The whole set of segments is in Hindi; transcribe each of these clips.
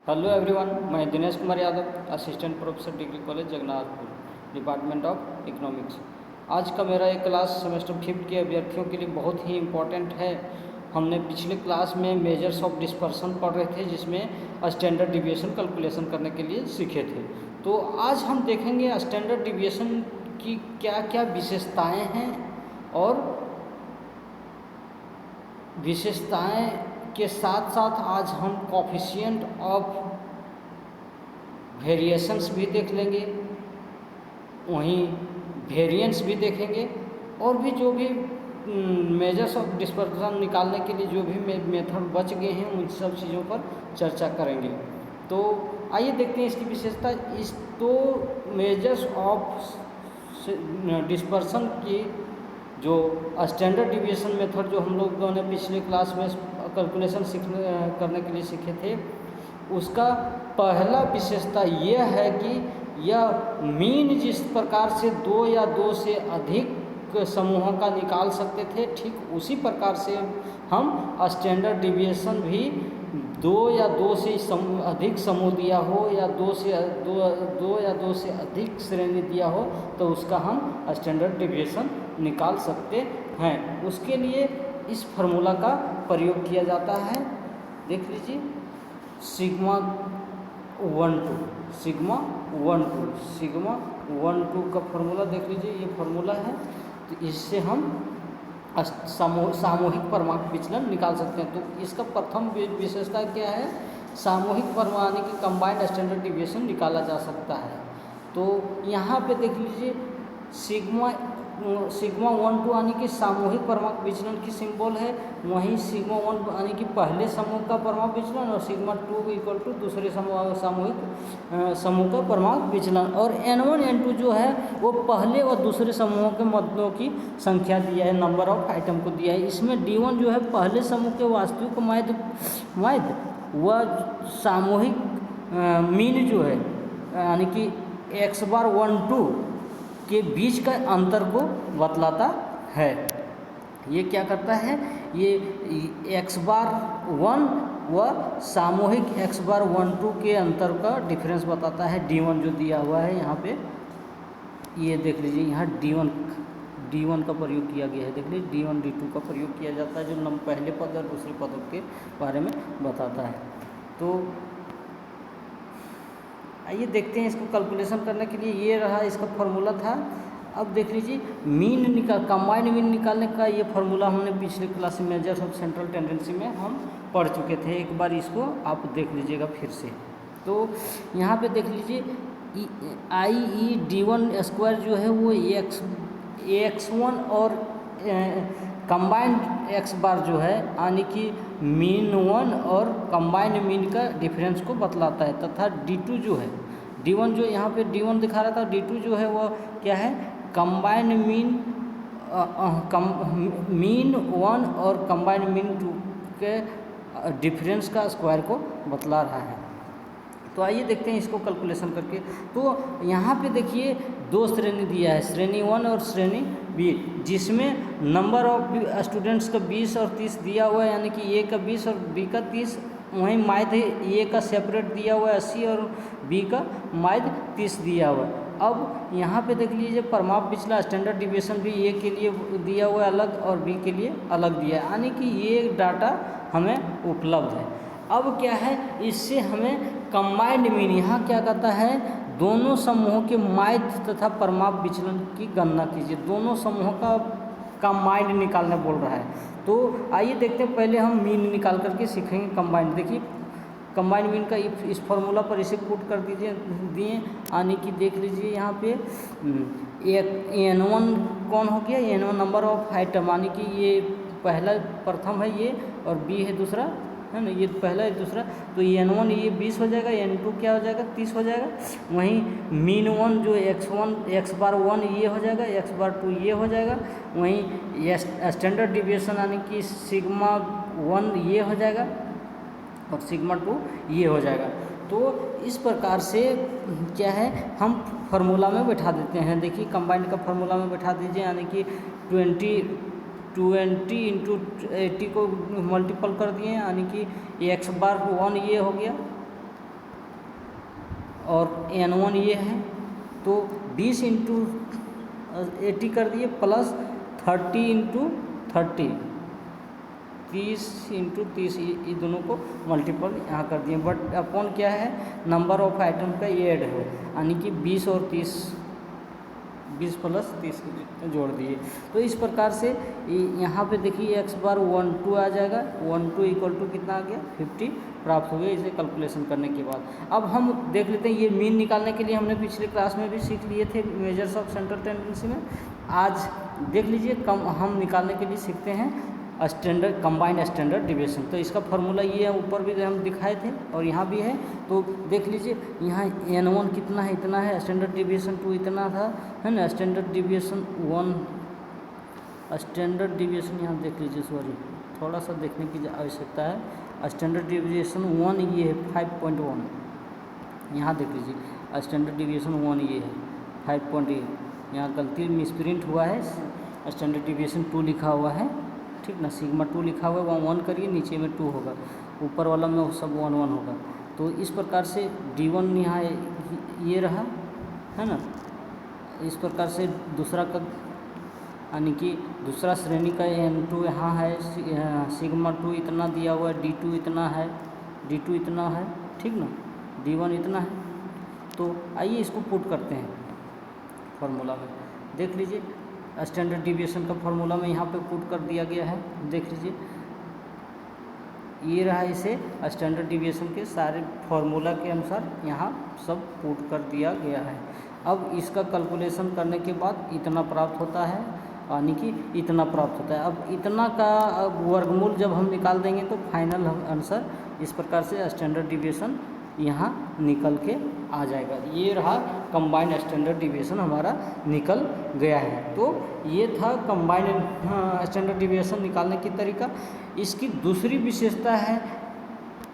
हेलो एवरीवन, मैं Dinesh Kumar Yadav, assistant professor degree college Jagannathpur, department of economics. आज का मेरा एक क्लास सेमेस्टर 5 के अभ्यर्थियों के लिए बहुत ही इम्पोर्टेंट है। हमने पिछले क्लास में मेजर्स ऑफ डिस्पर्सन पढ़ रहे थे, जिसमें स्टैंडर्ड डिविएशन कैलकुलेशन करने के लिए सीखे थे। तो आज हम देखेंगे स्टैंडर्ड डिविएशन की क्या क्या विशेषताएँ हैं और विशेषताएँ के साथ साथ आज हम कोफिशिएंट ऑफ वेरिएशंस भी देख लेंगे, वहीं वेरिएंस भी देखेंगे और भी जो भी मेजर्स ऑफ डिस्पर्सन निकालने के लिए जो भी मेथड बच गए हैं उन सब चीज़ों पर चर्चा करेंगे। तो आइए देखते हैं इसकी विशेषता। इस तो मेजर्स ऑफ डिस्पर्सन की जो स्टैंडर्ड डिविएशन मेथड जो हम लोगों ने पिछले क्लास में कैलकुलेशन करने के लिए सीखे थे, उसका पहला विशेषता यह है कि यह मीन जिस प्रकार से दो या दो से अधिक समूहों का निकाल सकते थे, ठीक उसी प्रकार से हम स्टैंडर्ड डिविएशन भी दो या दो से अधिक समूह दिया हो या दो या दो से अधिक श्रेणी दिया हो तो उसका हम स्टैंडर्ड डिविएशन निकाल सकते हैं। उसके लिए इस फार्मूला का प्रयोग किया जाता है। देख लीजिए, सिग्मा 1 2 का फार्मूला देख लीजिए। ये फार्मूला है, तो इससे हम सामूहिक परमाणु विचलन निकाल सकते हैं। तो इसका प्रथम विशेषता क्या है? सामूहिक परमाणु की कंबाइंड स्टैंडर्ड डिविएशन निकाला जा सकता है। तो यहाँ पे देख लीजिए, सिग्मा 1 2 यानी कि सामूहिक परमाणु विचलन की सिंबल है, वहीं सिग्मा 1 यानी कि पहले समूह का परमाणु विचलन और सिग्मा 2 इक्वल टू दूसरे सामूहिक समूह का परमाणु विचलन। और N1 N2 जो है वो पहले और दूसरे समूहों के मध्यों की संख्या दिया है, नंबर ऑफ आइटम को दिया है। इसमें D1 जो है पहले समूह के वास्तविक माध्य व सामूहिक मीन जो है यानी कि x बार 1 2 के बीच का अंतर को बतलाता है। ये क्या करता है? ये x बार 1 व सामूहिक x बार 1 2 के अंतर का डिफरेंस बताता है। D1 जो दिया हुआ है यहाँ पे, ये देख लीजिए, यहाँ D1 का प्रयोग किया गया है। देख लीजिए, D1 D2 का प्रयोग किया जाता है, जो पहले पद और दूसरे पद के बारे में बताता है। तो आइए देखते हैं इसको कैलकुलेशन करने के लिए। ये रहा इसका फार्मूला था। अब देख लीजिए, कंबाइंड मीन निकालने का ये फार्मूला हमने पिछले क्लास में मेजर्स ऑफ सेंट्रल टेंडेंसी में हम पढ़ चुके थे। एक बार इसको आप देख लीजिएगा फिर से। तो यहाँ पे देख लीजिए, D1 स्क्वायर जो है वो x1 और कंबाइंड x बार जो है यानी कि मीन 1 और कंबाइंड मीन का डिफरेंस को बतलाता है। तथा D2 जो है, D1 जो यहाँ पे D1 दिखा रहा था, D2 जो है वो क्या है? कंबाइंड मीन 1 और कंबाइंड मीन 2 के डिफरेंस का स्क्वायर को बतला रहा है। तो आइए देखते हैं इसको कैलकुलेशन करके। तो यहाँ पे देखिए, दो श्रेणी दिया है, श्रेणी 1 और श्रेणी बी, जिसमें नंबर ऑफ स्टूडेंट्स का 20 और 30 दिया हुआ है, यानी कि ए का 20 और बी का 30। वहीं माध्य ए का सेपरेट दिया हुआ है 80 और बी का माध्य 30 दिया हुआ है। अब यहाँ पे देख लीजिए, परमाप पिछला स्टैंडर्ड डिविएशन भी ए के लिए दिया हुआ है अलग और बी के लिए अलग दिया है, यानी कि ये डाटा हमें उपलब्ध है। अब क्या है, इससे हमें कंबाइंड मीन, यहाँ क्या कहता है? दोनों समूहों के माध्य तथा परमाप विचलन की गणना कीजिए। दोनों समूहों का कंबाइंड निकालने बोल रहा है। तो आइए देखते हैं, पहले हम मीन निकाल करके सीखेंगे कंबाइंड। देखिए, कंबाइंड मीन का इस फॉर्मूला पर इसे पुट कर दिए यानी कि देख लीजिए, यहाँ पे N1 कौन हो गया? N1 नंबर ऑफ आइटम, यानी कि ये पहला प्रथम है ये और बी है दूसरा, है ना? ये पहला है दूसरा, तो N1 ये 20 हो जाएगा, N2 क्या हो जाएगा? 30 हो जाएगा। वहीं मीन 1 जो x बार 1 ये हो जाएगा, x बार 2 ये हो जाएगा। वहीं स्टैंडर्ड डिविएशन यानी कि सिग्मा 1 ये हो जाएगा और सिग्मा 2 ये हो जाएगा। तो इस प्रकार से क्या है, हम फार्मूला में बैठा देते हैं। देखिए, कंबाइंड का फार्मूला में बैठा दीजिए, यानी कि 20 इंटू 80 को मल्टीपल कर दिए, यानी कि x बार 1 ये हो गया और n1 ये है, तो 20 इंटू 80 कर दिए प्लस 30 इंटू 30, 30 इंटू 30, ये दोनों को मल्टीपल यहाँ कर दिए। बट अपॉन क्या है, नंबर ऑफ आइटम का ये ऐड है, यानी कि 20 और 30, 20 प्लस 30 जोड़ दिए। तो इस प्रकार से यहाँ पे देखिए x बार 12 आ जाएगा, 12 इक्वल टू कितना आ गया, 50 प्राप्त हो गया इसे कैलकुलेशन करने के बाद। अब हम देख लेते हैं, ये मीन निकालने के लिए हमने पिछले क्लास में भी सीख लिए थे मेजर्स ऑफ सेंट्रल टेंडेंसी में। आज देख लीजिए हम निकालने के लिए सीखते हैं स्टैंडर्ड कंबाइंड स्टैंडर्ड डिविएशन। तो इसका फार्मूला ये है, ऊपर भी हम दिखाए थे और यहाँ भी है। तो देख लीजिए यहाँ n1 कितना है, इतना है, स्टैंडर्ड डिविएशन 2 इतना था, है ना, स्टैंडर्ड डिविएशन 1, स्टैंडर्ड डिविएशन यहाँ देख लीजिए, सॉरी थोड़ा सा देखने की आवश्यकता है। स्टैंडर्ड डिविएशन 1 ये है 5.1, यहाँ देख लीजिए स्टैंडर्ड डिविएशन 1 ये है 5.8, यहाँ गलती मिसप्रिंट हुआ है, स्टैंडर्ड डिविएशन 2 लिखा हुआ है, ठीक ना, सिग्मा 2 लिखा हुआ है, वहाँ 1 करिए, नीचे में 2 होगा, ऊपर वाला में सब 1 1 होगा। तो इस प्रकार से D1 यहाँ ये रहा, है ना। इस प्रकार से दूसरा का यानी कि दूसरा श्रेणी का n2 यहाँ है, सिग्मा 2 इतना दिया हुआ है, D2 इतना है, D2 इतना है, ठीक ना, D1 इतना है। तो आइए इसको पुट करते हैं फार्मूला में। देख लीजिए स्टैंडर्ड डिविएशन का फार्मूला में यहाँ पे पुट कर दिया गया है, देख लीजिए ये रहा, इसे स्टैंडर्ड डिविएशन के सारे फार्मूला के अनुसार यहाँ सब पुट कर दिया गया है। अब इसका कैलकुलेशन करने के बाद इतना प्राप्त होता है, यानी कि इतना प्राप्त होता है। अब इतना का वर्गमूल जब हम निकाल देंगे तो फाइनल आंसर इस प्रकार से स्टैंडर्ड डिविएशन यहाँ निकल के आ जाएगा। ये रहा कंबाइंड स्टैंडर्ड डिविएशन हमारा निकल गया है। तो ये था कंबाइंड स्टैंडर्ड डिविएशन निकालने की तरीका। इसकी दूसरी विशेषता है,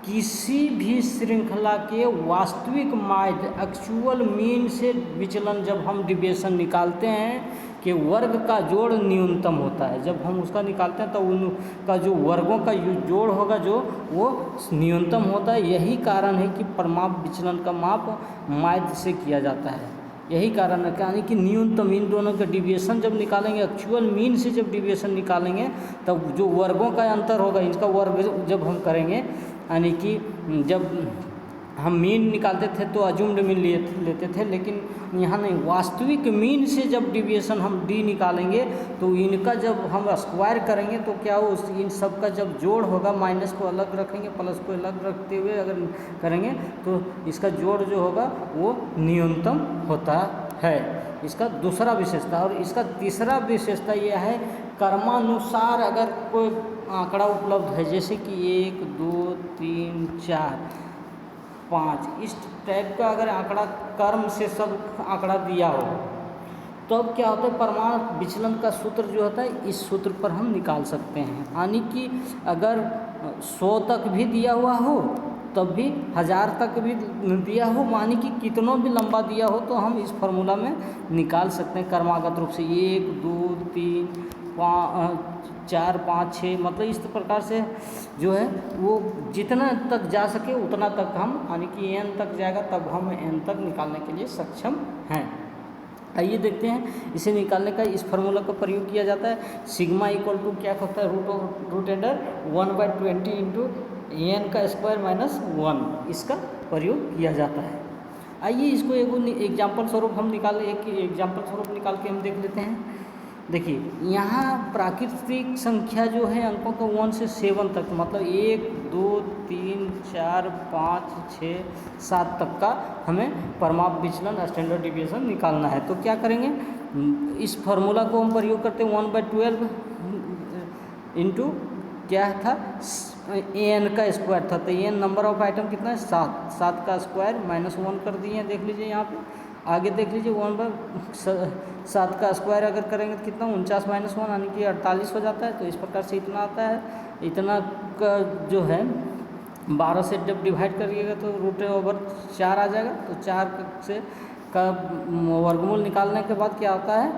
किसी भी श्रृंखला के वास्तविक माध्य एक्चुअल मीन से विचलन जब हम डिविएशन निकालते हैं कि वर्ग का जोड़ न्यूनतम होता है। जब हम उसका निकालते हैं तो उनका जो वर्गों का जोड़ होगा जो वो न्यूनतम होता है। यही कारण है कि परिमाप विचलन का माप माध्य से किया जाता है। यही कारण है, यानी कि न्यूनतम इन दोनों का डिविएशन जब निकालेंगे, एक्चुअल मीन से जब डिविएशन निकालेंगे तब जो वर्गों का अंतर होगा, इसका वर्ग जब हम करेंगे, यानी कि जब हम मीन निकालते थे तो अज्यूम्ड मीन लेते थे, लेकिन यहाँ नहीं, वास्तविक मीन से जब डिविएशन हम डी निकालेंगे तो इनका जब हम स्क्वायर करेंगे तो क्या हो, इन सब का जब जोड़ होगा, माइनस को अलग रखेंगे, प्लस को अलग रखते हुए अगर करेंगे तो इसका जोड़ जो होगा वो न्यूनतम होता है। इसका दूसरा विशेषता। और इसका तीसरा विशेषता यह है, क्रमानुसार अगर कोई आंकड़ा उपलब्ध है, जैसे कि 1 2 3 4 5 इस टाइप का अगर आंकड़ा क्रम से सब आंकड़ा दिया हो, तो अब क्या होता है, परिमाण विचलन का सूत्र जो होता है इस सूत्र पर हम निकाल सकते हैं। यानी कि अगर 100 तक भी दिया हुआ हो तब भी 1000 तक भी दिया हो, मानी कि कितनों भी लंबा दिया हो, तो हम इस फार्मूला में निकाल सकते हैं क्रमागत रूप से 1 2 3 4 5 6, मतलब इस प्रकार से जो है वो जितना तक जा सके उतना तक हम, यानी कि n तक जाएगा तब हम n तक निकालने के लिए सक्षम हैं। आइए देखते हैं इसे निकालने का इस फार्मूला का प्रयोग किया जाता है। सिग्मा इक्वल टू क्या होता है, रूट अंडर 1/20 इंटू n का स्क्वायर माइनस 1, इसका प्रयोग किया जाता है। आइए इसको एक एग्जाम्पल स्वरूप हम निकाल के हम देख लेते हैं। देखिए यहाँ प्राकृतिक संख्या जो है अंकों का 1 से 7 तक, मतलब 1 2 3 4 5 6 7 तक का हमें परिमाप विचलन स्टैंडर्ड डिविएशन निकालना है। तो क्या करेंगे, इस फार्मूला को हम प्रयोग करते हैं 1/12 इंटू क्या था, n का स्क्वायर था, तो n नंबर ऑफ आइटम कितना है 7 का स्क्वायर माइनस 1 कर दिए हैं। देख लीजिए यहाँ पे आगे देख लीजिए 1/7 का स्क्वायर अगर करेंगे तो कितना 49 माइनस 1 यानी कि 48 हो जाता है। तो इस प्रकार से इतना आता है। इतना का जो है 12 से जब डिवाइड करिएगा तो √4 आ जाएगा। तो 4 से का वर्गमूल निकालने के बाद क्या होता है,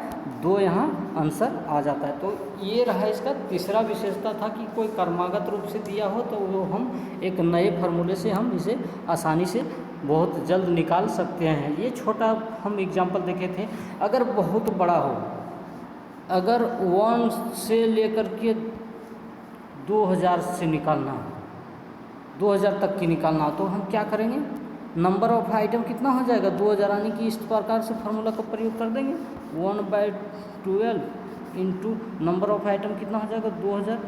2 यहाँ आंसर आ जाता है। तो ये रहा इसका तीसरा विशेषता था कि कोई क्रमागत रूप से दिया हो तो वो हम एक नए फार्मूले से हम इसे आसानी से बहुत जल्द निकाल सकते हैं। ये छोटा हम एग्जांपल देखे थे। अगर बहुत बड़ा हो, अगर 1 से लेकर के 2000 से निकालना हो, 2000 तक की निकालना हो, तो हम क्या करेंगे, नंबर ऑफ आइटम कितना हो जाएगा 2000, यानी कि इस प्रकार से फार्मूला का प्रयोग कर देंगे 1/12 इंटू नंबर ऑफ आइटम कितना हो जाएगा 2000,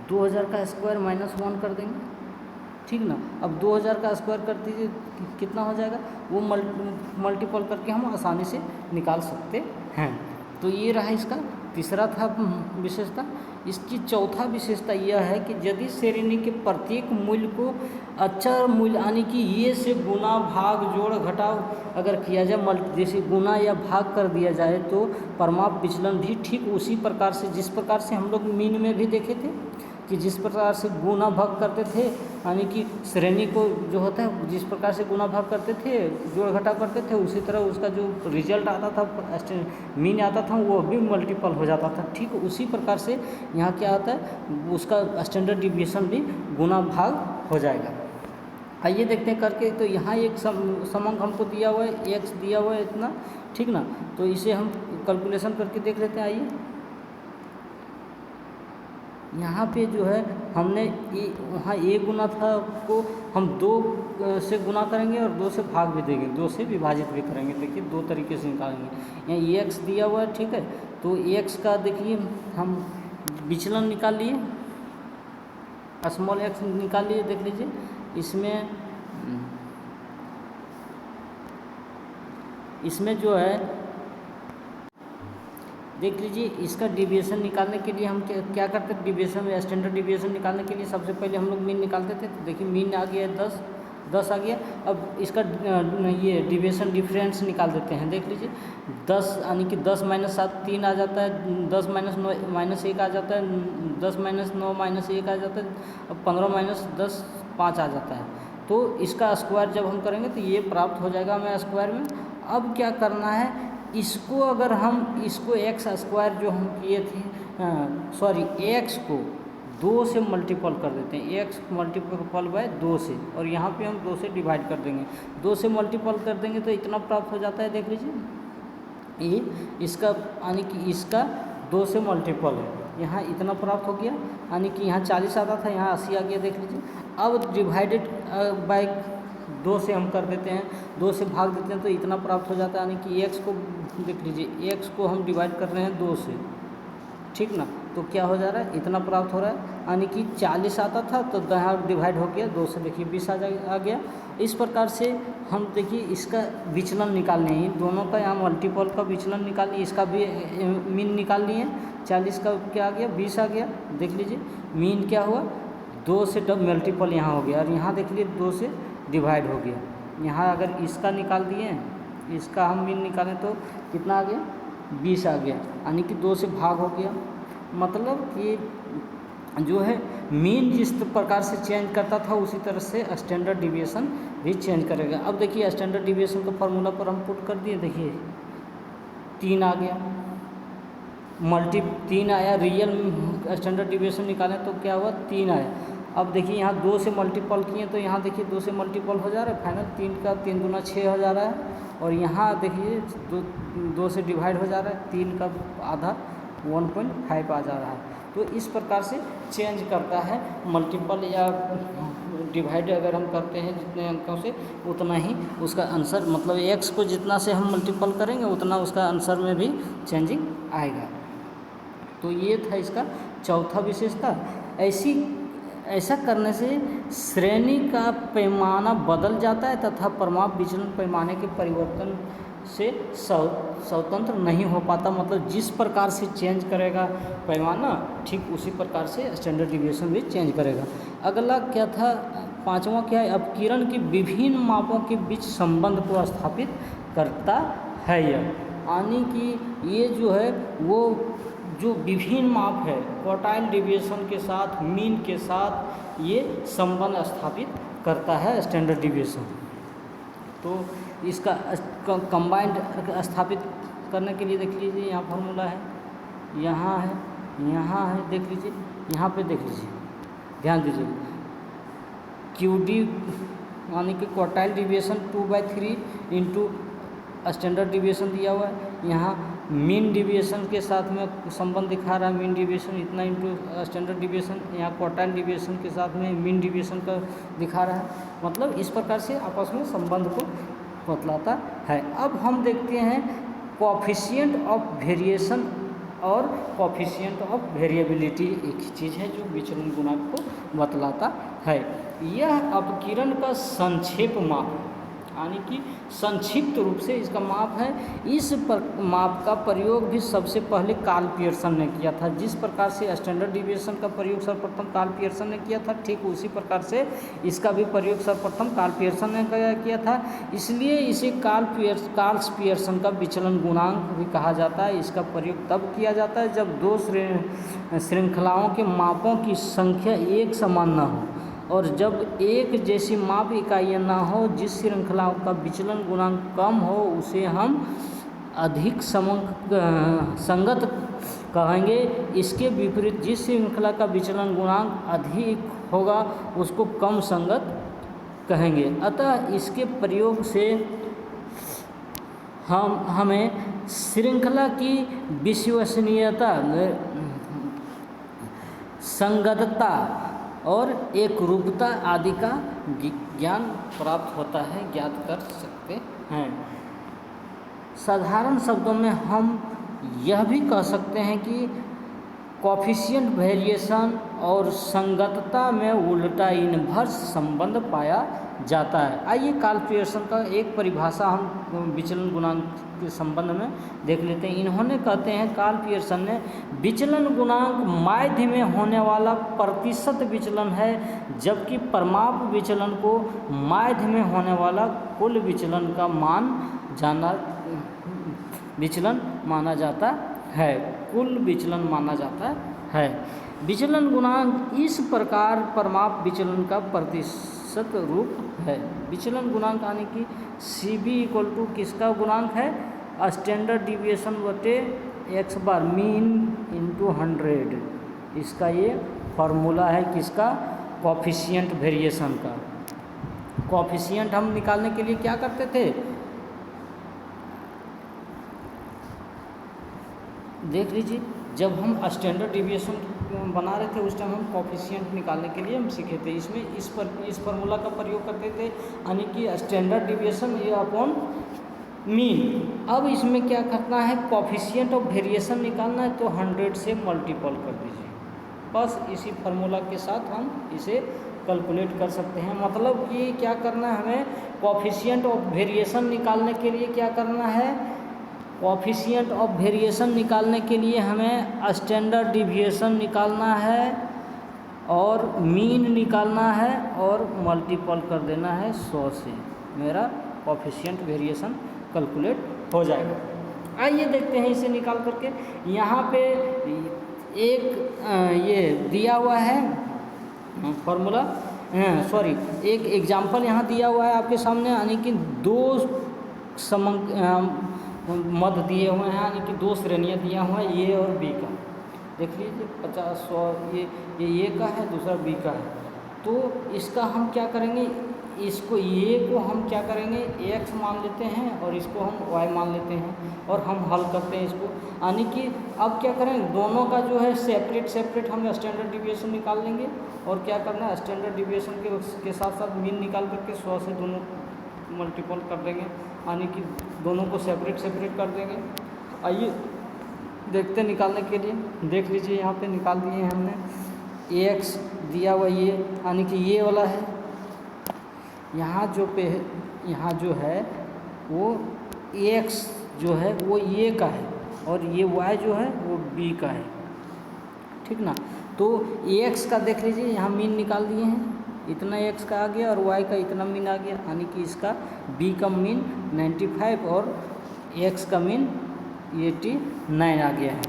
2000 का स्क्वायर माइनस 1 कर देंगे, ठीक ना। अब 2000 का स्क्वायर कर दीजिए कितना हो जाएगा, वो मल्टीपल करके हम आसानी से निकाल सकते हैं। तो ये रहा इसका तीसरा था विशेषता। इसकी चौथा विशेषता यह है कि यदि श्रेणी के प्रत्येक मूल्य को अचर मूल्य यानी कि ये से गुना भाग जोड़ घटाव अगर किया जाए, जैसे गुना या भाग कर दिया जाए, तो परमाप विचलन भी ठीक उसी प्रकार से, जिस प्रकार से हम लोग मीन में भी देखे थे कि जिस प्रकार से गुना भाग करते थे, यानी कि श्रेणी को जो होता है जिस प्रकार से गुना भाग करते थे, जोड़ घटाव करते थे, उसी तरह उसका जो रिजल्ट आता था, मीन आता था, वो भी मल्टीपल हो जाता था। ठीक उसी प्रकार से यहाँ क्या आता है, उसका स्टैंडर्ड डिविएशन भी गुना भाग हो जाएगा। आइए देखते हैं करके। तो यहाँ एक समंक हमको दिया हुआ है, एक्स दिया हुआ है इतना, ठीक ना। तो इसे हम कैलकुलेशन करके देख लेते हैं। आइए यहाँ पे जो है हमने वहाँ ए गुना था को हम 2 से गुना करेंगे और 2 से भाग भी देंगे, 2 से विभाजित भी करेंगे। देखिए 2 तरीके से निकालेंगे। यहाँ एक्स दिया हुआ है, ठीक है। तो एक्स का देखिए हम विचलन निकाल लिए, स्मॉल एक्स निकाल लिए। देख लीजिए इसमें जो है देख लीजिए, इसका डिविएशन निकालने के लिए हम क्या करते हैं, डिविएशन या स्टैंडर्ड डिविएशन निकालने के लिए सबसे पहले हम लोग मीन निकालते थे। तो देखिए मीन आ गया 10 आ गया। अब इसका ये डिविएशन डिफरेंस निकाल देते हैं। देख लीजिए 10 यानी कि 10 - 7 3 आ जाता है, 10 - 9 -1 आ जाता है, 10 - 9 -1 आ जाता है, अब 15 - 10 5 आ जाता है। तो इसका स्क्वायर जब हम करेंगे तो ये प्राप्त हो जाएगा हमें स्क्वायर में। अब क्या करना है, इसको अगर हम इसको एक्स स्क्वायर जो हम किए थे, एक्स को 2 से मल्टीपल कर देते हैं, एक्स मल्टीपल बाय 2 से, और यहाँ पे हम 2 से डिवाइड कर देंगे। 2 से मल्टीपल कर देंगे तो इतना प्राप्त हो जाता है। देख लीजिए ये इसका यानी कि इसका 2 से मल्टीपल है, यहाँ इतना प्राप्त हो गया, यानी कि यहाँ 40 आता था, यहाँ 80 आ गया। देख लीजिए अब डिवाइडेड बाय 2 से हम कर देते हैं, 2 से भाग देते हैं तो इतना प्राप्त हो जाता है। यानी कि एक्स को देख लीजिए, एक्स को हम डिवाइड कर रहे हैं 2 से, ठीक ना। तो क्या हो जा रहा है, इतना प्राप्त हो रहा है, यानी कि 40 आता था तो यहाँ डिवाइड हो गया 2 से, देखिए 20 आ गया। इस प्रकार से हम देखिए इसका विचलन निकालने हैं, दोनों का यहाँ मल्टीपल का विचलन निकालिए, इसका भी मीन निकाल लिए। 40 का क्या आ गया, 20 आ गया। देख लीजिए मीन क्या हुआ, 2 से मल्टीपल यहाँ हो गया, और यहाँ देख लीजिए 2 से डिवाइड हो गया। यहाँ अगर इसका निकाल दिए, इसका हम मीन निकालें तो कितना आ गया, 20 आ गया, यानी कि 2 से भाग हो गया। मतलब कि जो है मीन जिस प्रकार से चेंज करता था उसी तरह से स्टैंडर्ड डिविएशन भी चेंज करेगा। अब देखिए स्टैंडर्ड डिविएशन का फॉर्मूला पर हम पुट कर दिए, देखिए 3 आ गया, 3 आया, रियल स्टैंडर्ड डिविएशन निकालें तो क्या हुआ, 3 आया। अब देखिए यहाँ 2 से मल्टीपल किए तो यहाँ देखिए 2 से मल्टीपल हो जा रहा है, फाइनल 3 का 3 दूना 6 हो जा रहा है, और यहाँ देखिए 2 से डिवाइड हो जा रहा है, 3 का आधा 1.5 आ जा रहा है। तो इस प्रकार से चेंज करता है, मल्टीपल या डिवाइड अगर हम करते हैं जितने अंकों से उतना ही उसका आंसर, मतलब एक्स को जितना से हम मल्टीपल करेंगे उतना उसका आंसर में भी चेंजिंग आएगा। तो ये था इसका चौथा विशेषता। ऐसा करने से श्रेणी का पैमाना बदल जाता है तथा परमाप विचलन पैमाने के परिवर्तन से स्वतंत्र नहीं हो पाता। मतलब जिस प्रकार से चेंज करेगा पैमाना, ठीक उसी प्रकार से स्टैंडर्ड डिविएशन भी चेंज करेगा। अगला क्या था, 5वां क्या है, अपकिरण की विभिन्न मापों के बीच संबंध को स्थापित करता है यह, यानी कि ये जो है वो जो विभिन्न माप है क्वार्टाइल डिविएशन के साथ, मीन के साथ ये संबंध स्थापित करता है स्टैंडर्ड डिविएशन। तो इसका कंबाइंड स्थापित करने के लिए देख लीजिए यहाँ फार्मूला है, यहाँ है, देख लीजिए यहाँ पे देख लीजिए, ध्यान दीजिए, QD यानी कि quartile deviation 2/3 into standard deviation दिया हुआ है। यहाँ मीन डिविएशन के साथ में संबंध दिखा रहा है, मीन डिविएशन इतना इंटू स्टैंडर्ड डिविएशन, यहाँ क्वार्टाइल डिविएशन के साथ में मीन डिविएशन का दिखा रहा है। मतलब इस प्रकार से आपस में संबंध को बतलाता है। अब हम देखते हैं कोएफिशिएंट ऑफ वेरिएशन और कोएफिशिएंट ऑफ वेरिएबिलिटी एक ही चीज़ है जो विचलन गुणांक को बतलाता है। यह अपकिरण का संक्षेप माप है, यानी कि संक्षिप्त रूप से इसका माप है। इस माप का प्रयोग भी सबसे पहले कार्ल पियर्सन ने किया था। जिस प्रकार से स्टैंडर्ड डिविएशन का प्रयोग सर्वप्रथम कार्ल पियर्सन ने किया था, ठीक उसी प्रकार से इसका भी प्रयोग सर्वप्रथम कार्ल पियर्सन ने किया था। इसलिए इसे कार्ल पियर्सन का विचलन गुणांक भी कहा जाता है। इसका प्रयोग तब किया जाता है जब दो श्रृंखलाओं के मापों की संख्या एक समान न हो और जब एक जैसी माप इकाइयाँ ना हो। जिस श्रृंखला का विचलन गुणांक कम हो उसे हम अधिक संगत कहेंगे। इसके विपरीत जिस श्रृंखला का विचलन गुणांक अधिक होगा उसको कम संगत कहेंगे। अतः इसके प्रयोग से हमें श्रृंखला की विश्वसनीयता, संगतता और एक रूपता आदि का ज्ञान प्राप्त होता है, ज्ञात कर सकते हैं। साधारण शब्दों में हम यह भी कह सकते हैं कि कोएफिशिएंट वेरिएशन और संगतता में उल्टा इनवर्स संबंध पाया जाता है। आइए कार्ल पियर्सन का एक परिभाषा हम विचलन गुणांक के संबंध में देख लेते हैं। इन्होंने कहते हैं, कार्ल पियर्सन ने, विचलन गुणांक माध्य में होने वाला प्रतिशत विचलन है, जबकि परमाप विचलन को माध्य में होने वाला कुल विचलन का विचलन माना जाता है। कुल विचलन माना जाता है। विचलन गुणांक इस प्रकार परमाप विचलन का प्रतिशत रूप है। विचलन गुणांक यानी कि CB इक्वल टू किसका गुणांक है? स्टैंडर्ड डिविएशन बटे x बार मीन इंटू 100। इसका ये फॉर्मूला है किसका? कोएफिशिएंट वेरिएशन का। कोएफिशिएंट हम निकालने के लिए क्या करते थे? देख लीजिए, जब हम स्टैंडर्ड डिविएशन बना रहे थे उस टाइम हम कोएफिशिएंट निकालने के लिए हम सीखे थे। इसमें इस फार्मूला का प्रयोग करते थे, यानी कि स्टैंडर्ड डिविएशन ये अपॉन मीन। अब इसमें क्या करना है? कोएफिशिएंट ऑफ वेरिएशन निकालना है तो 100 से मल्टीपल कर दीजिए। बस इसी फार्मूला के साथ हम इसे कैलकुलेट कर सकते हैं। मतलब कि क्या करना है हमें? कोएफिशिएंट ऑफ वेरिएशन निकालने के लिए क्या करना है? कोएफिशिएंट ऑफ वेरिएशन निकालने के लिए हमें स्टैंडर्ड डिविएशन निकालना है और मीन निकालना है और मल्टीपल कर देना है 100 से। मेरा कोएफिशिएंट वेरिएशन कैलकुलेट हो जाएगा। आइए देखते हैं इसे निकाल करके। यहाँ पे एक ये दिया हुआ है फॉर्मूला, सॉरी एक एग्जाम्पल यहाँ दिया हुआ है आपके सामने, यानी कि दो मध्य दिए हुए हैं, यानी कि दो श्रेणियाँ दिया हुआ है, ए और बी का। देख लीजिए 50, 100, ये ए का है, दूसरा बी का है। तो इसका हम क्या करेंगे? इसको ए को हम क्या करेंगे? x मान लेते हैं और इसको हम y मान लेते हैं और हम हल करते हैं इसको। यानी कि अब क्या करें? दोनों का जो है सेपरेट हम स्टैंडर्ड डिविएशन निकाल लेंगे और क्या करना है? स्टैंडर्ड डिविएशन के साथ साथ मीन निकाल करके 100 से दोनों मल्टीपल कर देंगे, यानी कि दोनों को सेपरेट कर देंगे। आइए देखते हैं निकालने के लिए। देख लीजिए यहाँ पे निकाल दिए हैं हमने। x दिया हुआ ये, यानी कि ये वाला है। यहाँ जो है वो x जो है वो a का है और ये y जो है वो b का है, ठीक ना। तो x का देख लीजिए, यहाँ मीन निकाल दिए हैं, इतना x का आ गया और y का इतना मीन आ गया, यानी कि इसका b का मीन 95 और x का मीन 89 आ गया है।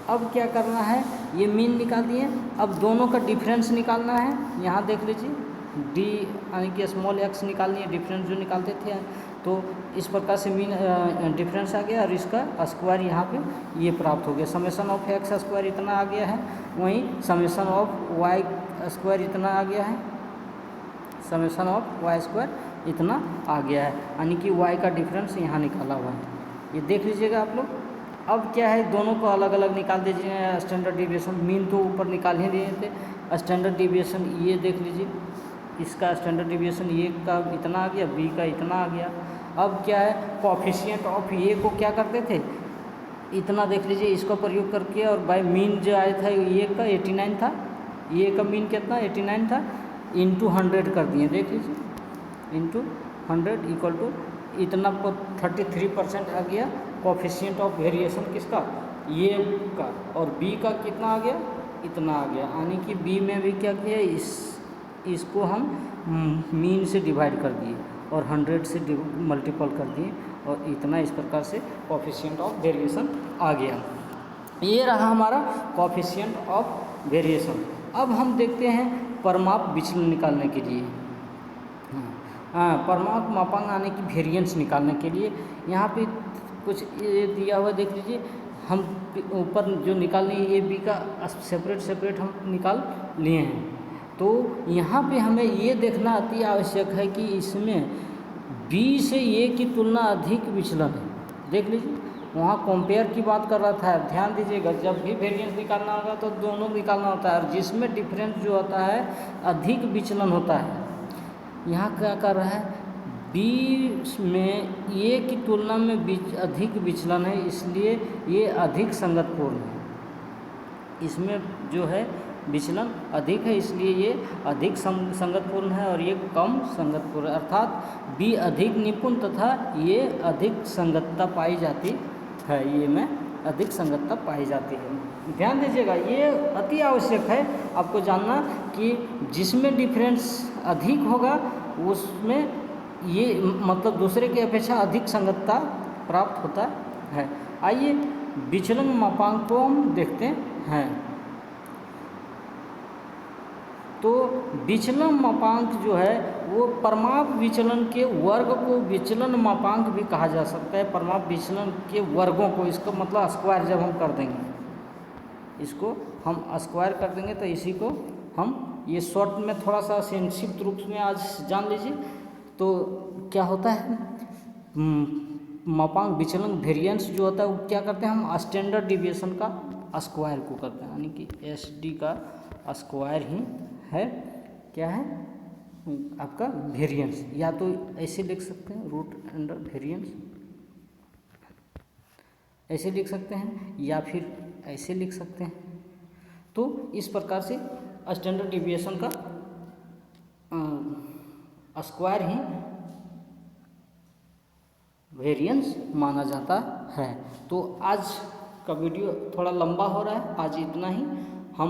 अब क्या करना है? ये मीन निकाल दिए, अब दोनों का डिफरेंस निकालना है। यहाँ देख लीजिए d यानी कि स्मॉल x निकालनी है, डिफरेंस जो निकालते थे। तो इस प्रकार से मीन डिफरेंस आ गया और इसका स्क्वायर यहाँ पे ये प्राप्त हो गया। समेशन ऑफ x स्क्वायर इतना आ गया है, वहीं समेशन ऑफ y स्क्वायर इतना आ गया है, समेशन ऑफ y स्क्वायर इतना आ गया है, यानी कि y का डिफरेंस यहाँ निकाला हुआ है, ये देख लीजिएगा आप लोग। अब क्या है, दोनों को अलग अलग निकाल दीजिए। स्टैंडर्ड डिविएशन मीन तो ऊपर निकाल ही दिए थे, स्टैंडर्ड डिविएशन ये देख लीजिए, इसका स्टैंडर्ड डिविएशन ए का इतना आ गया, बी का इतना आ गया। अब क्या है, कोएफिशिएंट ऑफ ए को क्या करते थे, इतना देख लीजिए, इसको प्रयोग करके, और बाय मीन जो आया था ए का 89 था, ए का मीन कितना 89 था, इंटू 100 कर दिए, देख लीजिए इंटू 100 इक्वल टू इतना 33% आ गया कोएफिशिएंट ऑफ वेरिएशन किसका, ए का, और बी का कितना आ गया, इतना आ गया, यानी कि बी में भी क्या किया, इसको हम मीन से डिवाइड कर दिए और 100 से मल्टीपल कर दिए, और इतना इस प्रकार से कोएफिशिएंट ऑफ वेरिएशन आ गया। ये रहा हमारा कोएफिशिएंट ऑफ वेरिएशन। अब हम देखते हैं परमाप विचलन निकालने के लिए, परमाप मापांक आने की वेरिएंस निकालने के लिए यहाँ पे कुछ ये दिया हुआ देख लीजिए, हम ऊपर जो निकालने ए बी का सेपरेट हम निकाल लिए हैं। तो यहाँ पे हमें ये देखना अति आवश्यक है कि इसमें बी से ए की तुलना अधिक विचलन है, देख लीजिए, वहाँ कंपेयर की बात कर रहा था। ध्यान दीजिएगा, जब भी वेरिएंस निकालना होगा तो दोनों निकालना होता है, और जिसमें डिफरेंस जो होता है अधिक विचलन होता है। यहाँ क्या कर रहा है, बी में ए की तुलना में अधिक विचलन है, इसलिए ये अधिक संगतपूर्ण है, इसमें जो है विचलन अधिक है, इसलिए ये अधिक संगतपूर्ण है और ये कम संगतपूर्ण है, अर्थात बी अधिक निपुण तथा ये अधिक संगतता पाई जाती है, ये में अधिक संगतता पाई जाती है। ध्यान दीजिएगा, ये अति आवश्यक है आपको जानना कि जिसमें डिफरेंस अधिक होगा उसमें ये मतलब दूसरे की अपेक्षा अधिक संगतता प्राप्त होता है। आइए विचलन मापांक को हम देखते हैं। तो विचलन मापांक जो है वो परमाप विचलन के वर्ग को विचलन मापांक भी कहा जा सकता है। परमाप विचलन के वर्गों को, इसका मतलब स्क्वायर जब हम कर देंगे, इसको हम स्क्वायर कर देंगे तो इसी को हम ये शॉर्ट में थोड़ा सा संक्षिप्त रूप में आज जान लीजिए। तो क्या होता है, मापांक विचलन वेरिएंस जो होता है वो क्या करते हैं, हम स्टैंडर्ड डिविएशन का स्क्वायर को करते हैं, यानी कि SD का स्क्वायर ही है क्या है आपका वेरिएंस। या तो ऐसे लिख सकते हैं रूट अंडर वेरिएंस, ऐसे लिख सकते हैं, या फिर ऐसे लिख सकते हैं। तो इस प्रकार से स्टैंडर्ड डिविएशन का स्क्वायर ही वेरिएंस माना जाता है। तो आज का वीडियो थोड़ा लंबा हो रहा है, आज इतना ही। हम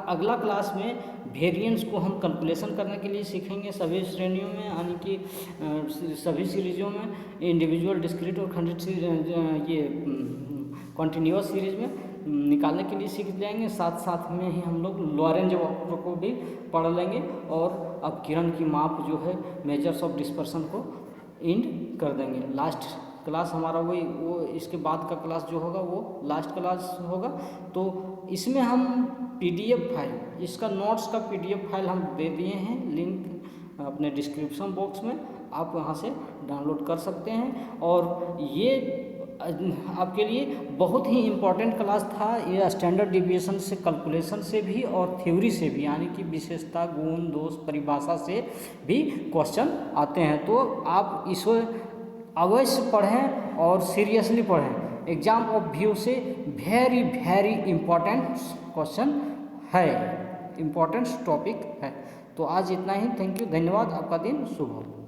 अगला क्लास में वेरिएंस को हम कैलकुलेशन करने के लिए सीखेंगे सभी श्रेणियों में, यानी कि सभी सीरीजों में, इंडिविजुअल, डिस्क्रीट और खंडित ये कॉन्टिन्यूअस सीरीज में निकालने के लिए सीख जाएंगे। साथ साथ में ही हम लोग लॉरेंज वक्र को भी पढ़ लेंगे, और अब किरण की माप जो है मेजर्स ऑफ डिस्पर्सन को एंड कर देंगे। लास्ट क्लास हमारा वही वो इसके बाद का क्लास जो होगा वो लास्ट क्लास होगा। तो इसमें हम PDF फाइल, इसका नोट्स का PDF फाइल हम दे दिए हैं, लिंक अपने डिस्क्रिप्शन बॉक्स में, आप वहाँ से डाउनलोड कर सकते हैं। और ये आपके लिए बहुत ही इम्पोर्टेंट क्लास था, ये स्टैंडर्ड डिविएशन से, कैलकुलेशन से भी और थ्योरी से भी, यानी कि विशेषता, गुण, दोष, परिभाषा से भी क्वेश्चन आते हैं। तो आप इसको अवश्य पढ़ें और सीरियसली पढ़ें। एग्जाम ऑफ व्यू से वेरी वेरी इम्पोर्टेंट क्वेश्चन है, इम्पोर्टेंट टॉपिक है। तो आज इतना ही, थैंक यू, धन्यवाद, आपका दिन शुभ हो।